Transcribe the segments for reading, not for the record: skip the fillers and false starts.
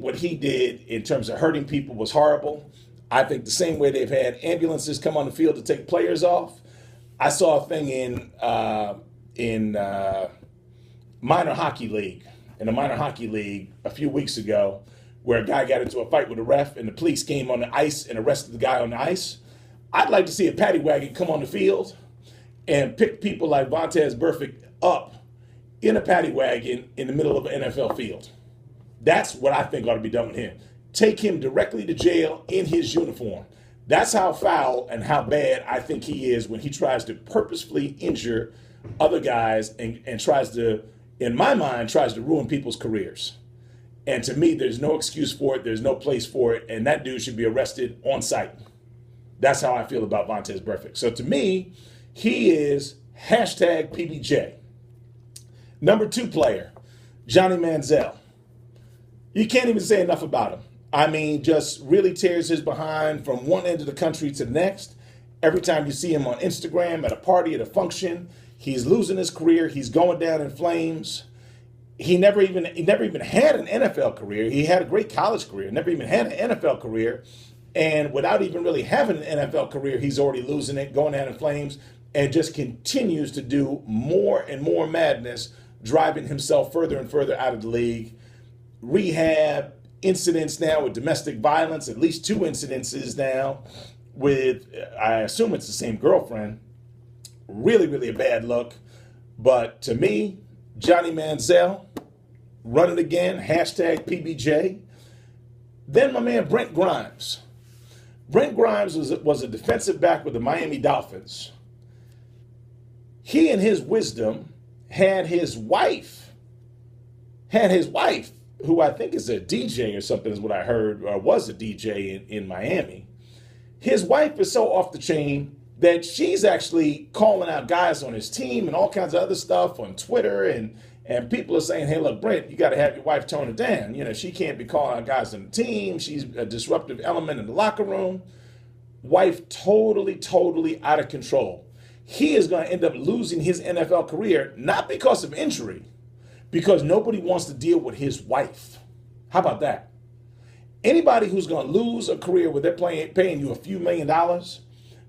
think what he did in terms of hurting people was horrible. I think the same way they've had ambulances come on the field to take players off. I saw a thing in minor hockey league, in the minor hockey league a few weeks ago, where a guy got into a fight with a ref and the police came on the ice and arrested the guy on the ice. I'd like to see a paddy wagon come on the field and pick people like Vontaze Burfict up in a paddy wagon in the middle of an NFL field. That's what I think ought to be done with him. Take him directly to jail in his uniform. That's how foul and how bad I think he is when he tries to purposefully injure other guys and tries to, in my mind, tries to ruin people's careers. And to me, there's no excuse for it. There's no place for it. And that dude should be arrested on sight. That's how I feel about Vontaze Burfict. So to me, he is hashtag PBJ. Number 2 player, Johnny Manziel. You can't even say enough about him. I mean, just really tears his behind from one end of the country to the next. Every time you see him on Instagram, at a party, at a function, he's losing his career. He's going down in flames. He never even had an NFL career. He had a great college career, never even had an NFL career. And without even really having an NFL career, he's already losing it, going down in flames, and just continues to do more and more madness, driving himself further and further out of the league. Rehab, incidents now with domestic violence, at least 2 incidences now with, I assume it's the same girlfriend. Really, really a bad look. But to me, Johnny Manziel, run it again, hashtag PBJ. Then my man Brent Grimes. Brent Grimes was a defensive back with the Miami Dolphins. He, in his wisdom, had his wife, who I think is a DJ or something is what I heard, or was a DJ in Miami. His wife is so off the chain that she's actually calling out guys on his team and all kinds of other stuff on Twitter, and people are saying, hey, look, Brent, you got to have your wife tone it down. You know, she can't be calling out guys on the team. She's a disruptive element in the locker room. Wife totally out of control. He is going to end up losing his NFL career, not because of injury, because nobody wants to deal with his wife. How about that? Anybody who's going to lose a career where they're paying you a few $1 million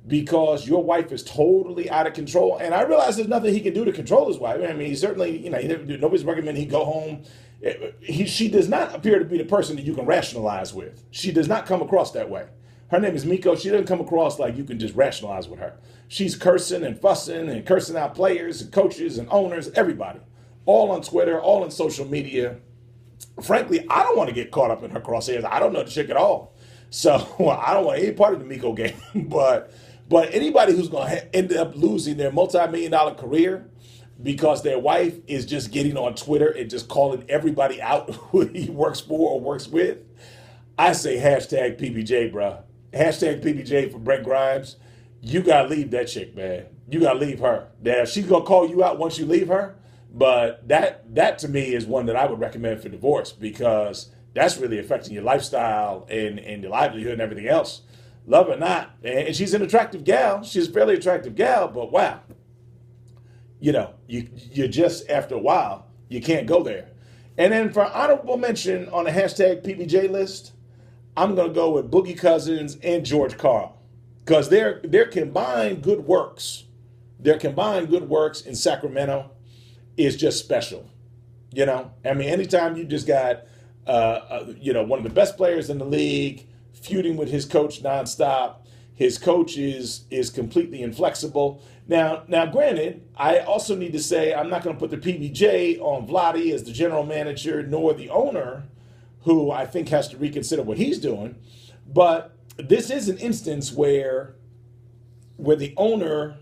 because your wife is totally out of control, and I realize there's nothing he can do to control his wife. I mean, he certainly, nobody's recommending he go home. She does not appear to be the person that you can rationalize with. She does not come across that way. Her name is Miko. She doesn't come across like you can just rationalize with her. She's cursing and fussing and cursing out players and coaches and owners, everybody. All on Twitter, all on social media. Frankly, I don't want to get caught up in her crosshairs. I don't know the chick at all. So I don't want any part of the Miko game. But anybody who's going to end up losing their multi-million-dollar career because their wife is just getting on Twitter and just calling everybody out who he works for or works with, I say hashtag PBJ, bro. Hashtag PBJ for Brent Grimes. You got to leave that chick, man. You got to leave her. Now, she's going to call you out once you leave her, but that to me is one that I would recommend for divorce, because that's really affecting your lifestyle and your livelihood and everything else. Love or not. And she's an attractive gal. She's a fairly attractive gal, but wow. You just, after a while, you can't go there. And then for honorable mention on the hashtag PBJ list, I'm going to go with Boogie Cousins and George Karl, because their combined good works, in Sacramento is just special. I mean, anytime you just got, one of the best players in the league feuding with his coach nonstop. His coach is completely inflexible. Now, granted, I also need to say I'm not going to put the PBJ on Vladi as the general manager, nor the owner, who I think has to reconsider what he's doing. But this is an instance where the owner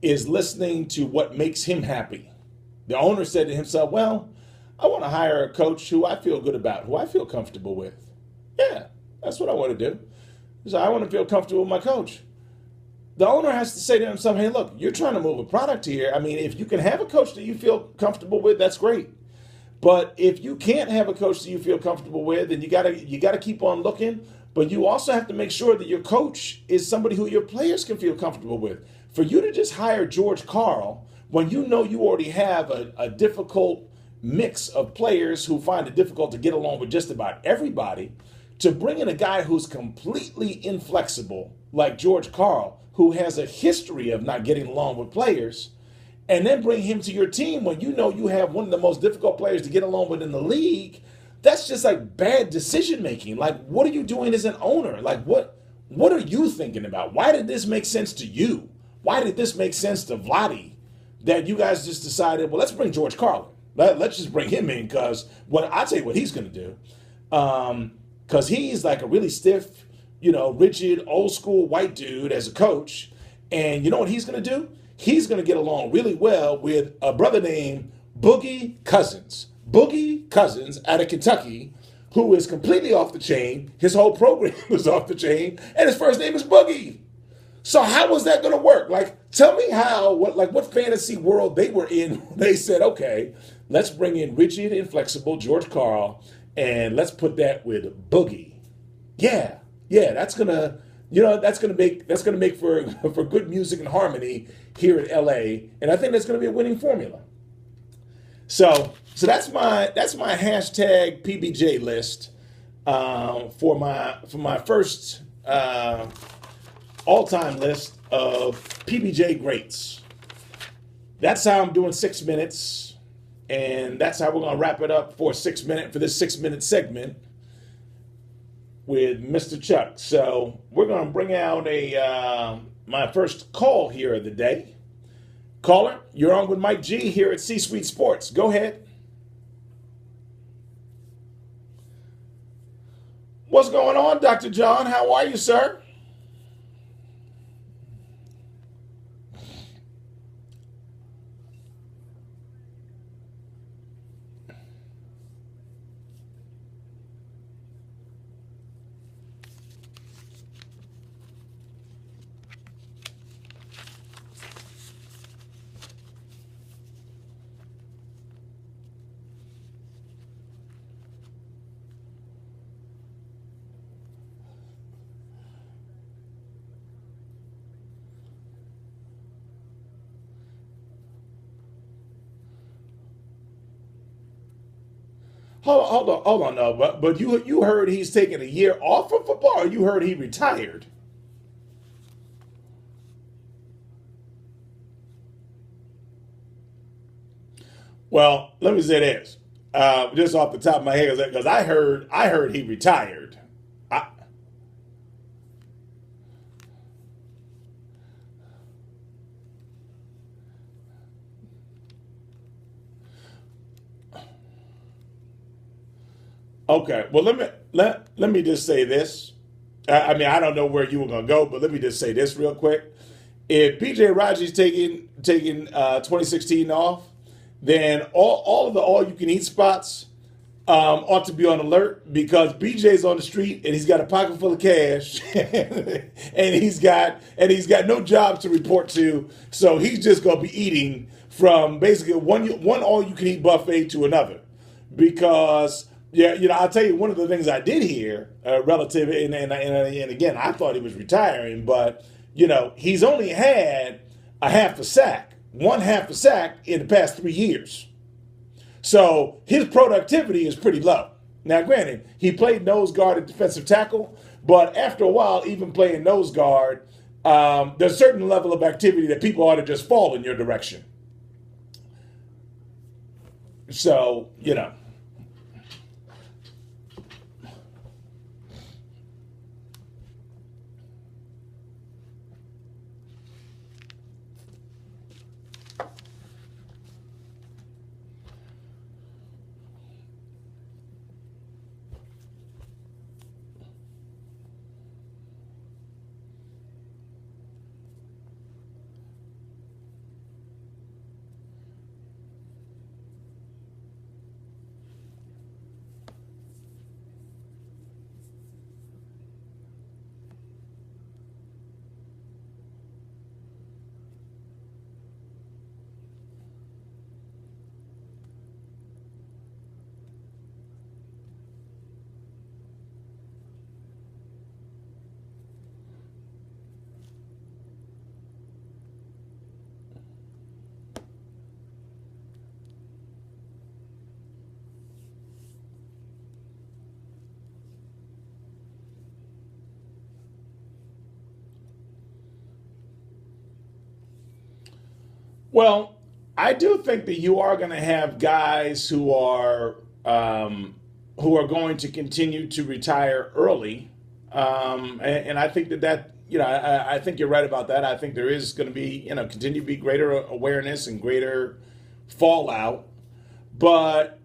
is listening to what makes him happy. The owner said to himself, well, I want to hire a coach who I feel good about, who I feel comfortable with. Yeah, that's what I want to do. So I want to feel comfortable with my coach. The owner has to say to himself, hey, look, you're trying to move a product here. I mean, if you can have a coach that you feel comfortable with, that's great. But if you can't have a coach that you feel comfortable with, then you gotta keep on looking. But you also have to make sure that your coach is somebody who your players can feel comfortable with. For you to just hire George Karl when you know you already have a difficult mix of players who find it difficult to get along with just about everybody, to bring in a guy who's completely inflexible, like George Karl, who has a history of not getting along with players, and then bring him to your team when you know you have one of the most difficult players to get along with in the league. That's just like bad decision making. Like, what are you doing as an owner? Like, what are you thinking about? Why did this make sense to you? Why did this make sense to Vladdy that you guys just decided, well, let's bring George Karl in. Let's just bring him in, because I'll tell you what he's going to do. Because he's like a really stiff, rigid, old school white dude as a coach. And you know what he's going to do? He's going to get along really well with a brother named Boogie Cousins. Boogie Cousins out of Kentucky, who is completely off the chain. His whole program is off the chain, and his first name is Boogie. So how was that going to work? Like, tell me what fantasy world they were in. They said, okay, let's bring in rigid, inflexible George Karl, and let's put that with Boogie. Yeah, that's gonna make for good music and harmony here in LA, and I think that's gonna be a winning formula. So that's my hashtag PBJ list for my first all-time list of PBJ greats. That's how I'm doing 6 minutes, and that's how we're gonna wrap it up for this 6 minute segment with Mr. Chuck. So we're gonna bring out my first call here of the day. Caller, you're on with Mike G here at C-Suite Sports. Go ahead. What's going on, Dr. John? How are you, sir? Hold on, no, but you heard he's taking a year off from football, or you heard he retired? Well, let me say this, just off the top of my head, because I heard he retired. I, okay, well let me just say this. I mean, I don't know where you were gonna go, but let me just say this real quick. If PJ Raji's taking 2016 off, then all of the all you can eat spots ought to be on alert, because BJ's on the street and he's got a pocket full of cash and he's got no job to report to, so he's just gonna be eating from basically one all you can eat buffet to another. Because yeah, I'll tell you one of the things I did hear relative, and again, I thought he was retiring, but he's only had one half a sack in the past 3 years. So his productivity is pretty low. Now, granted, he played nose guard and defensive tackle, but after a while, even playing nose guard, there's a certain level of activity that people ought to just fall in your direction. So, Well, I do think that you are going to have guys who are going to continue to retire early, and I think that I think you're right about that. I think there is going to be continue to be greater awareness and greater fallout, but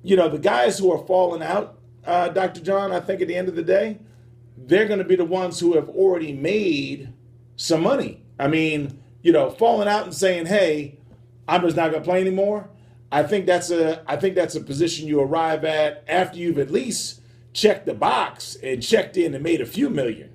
the guys who are falling out, Dr. John, I think at the end of the day, they're going to be the ones who have already made some money. I mean, falling out and saying, "Hey, I'm just not going to play anymore." I think that's a position you arrive at after you've at least checked the box and checked in and made a few million.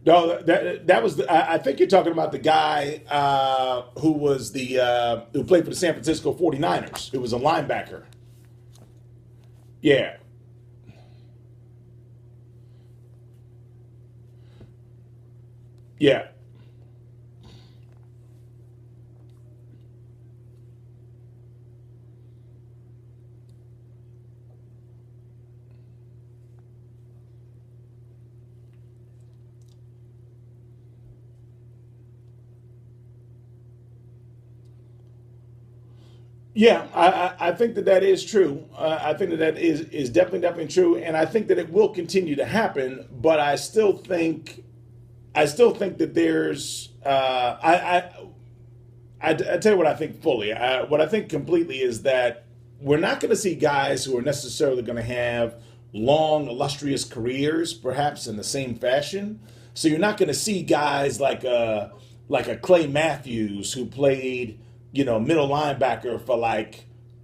No, that was I think you're talking about the guy who played for the San Francisco 49ers. Who was a linebacker. Yeah. Yeah. Yeah, I think that that is true. I think that that is definitely true, and I think that it will continue to happen. But I still think that there's I tell you what I think fully. What I think completely is that we're not going to see guys who are necessarily going to have long, illustrious careers, perhaps in the same fashion. So you're not going to see guys like a Clay Matthews who played, middle linebacker for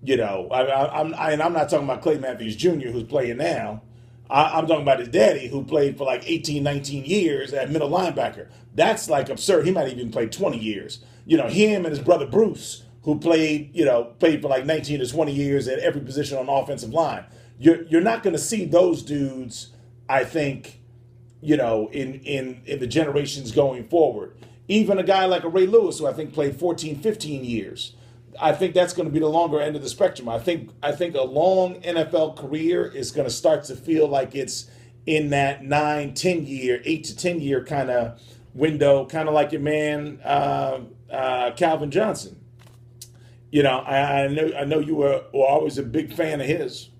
and I'm not talking about Clay Matthews Jr. who's playing now. I'm talking about his daddy who played for like 18, 19 years at middle linebacker. That's like absurd. He might even play 20 years. Him and his brother Bruce, who played for like 19 to 20 years at every position on the offensive line. You're not going to see those dudes, I think, in the generations going forward. Even a guy like a Ray Lewis, who I think played 14, 15 years. I think that's going to be the longer end of the spectrum. I think a long NFL career is going to start to feel like it's in that 9, 10 year, 8 to 10 year kind of window, kind of like your man Calvin Johnson. I know you were always a big fan of his.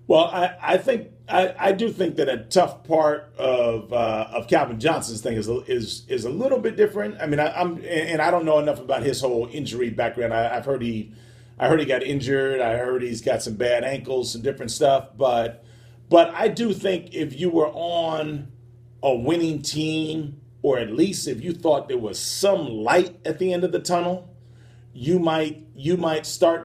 Well, I do think that a tough part of Calvin Johnson's thing is a little bit different. I mean, I don't know enough about his whole injury background. I heard he got injured. I heard he's got some bad ankles and different stuff. But I do think if you were on a winning team, or at least if you thought there was some light at the end of the tunnel, you might start